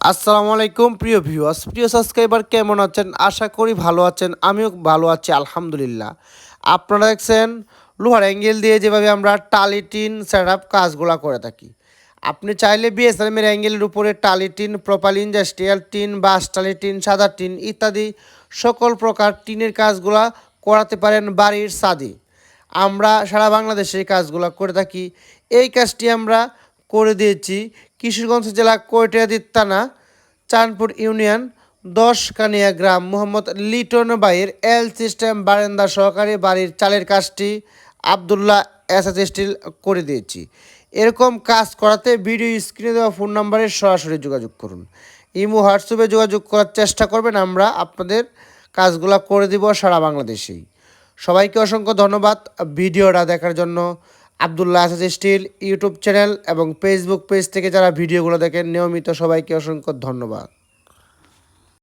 আসসালামু আলাইকুম প্রিয় ভিউয়ার্স, প্রিয় সাবস্ক্রাইবার কেমন আছেন? আশা করি ভালো আছেন। আমিও ভালো আছি আলহামদুলিল্লাহ। আপনারা দেখছেন লোহার অ্যাঙ্গেল দিয়ে যেভাবে আমরা টালি টিন সেটআপ কাজগুলা করে থাকি। আপনি চাইলে বিএসএলএম এর অ্যাঙ্গেলের উপরে টালি টিন, প্রোপাইল ইন্ডাস্ট্রিয়াল টিন, বাঁশ টালি টিন, সাদা টিন ইত্যাদি সকল প্রকার টিনের কাজগুলা করাতে পারেন বাড়ির ছাদে। আমরা সারা বাংলাদেশে এই কাজগুলো করে থাকি। এই কাজটি আমরা করে দিয়েছি কিশোরগঞ্জ জেলা কৈটিয়াদি থানা চাঁদপুর ইউনিয়ন ১০ কানিয়া গ্রাম মোহাম্মদ লিটন ভাইয়ের এল সিস্টেম বারান্দা সহকারী বাড়ির চালের কাজটি আবদুল্লাহ এসএস স্টিল করে দিয়েছি। এরকম কাজ করাতে ভিডিও স্ক্রিনে দেওয়া ফোন নাম্বারে সরাসরি যোগাযোগ করুন। ইমো হোয়াটসঅ্যাপে যোগাযোগ করার চেষ্টা করবেন, আমরা আপনাদের কাজগুলো করে দিব সারা বাংলাদেশেই। সবাইকে অসংখ্য ধন্যবাদ ভিডিওটা দেখার জন্য। Abdullah SS still YouTube channel এবং ফেসবুক পেজ থেকে যারা ভিডিওগুলো দেখেন নিয়মিত, সবাইকে অসংখ্য ধন্যবাদ।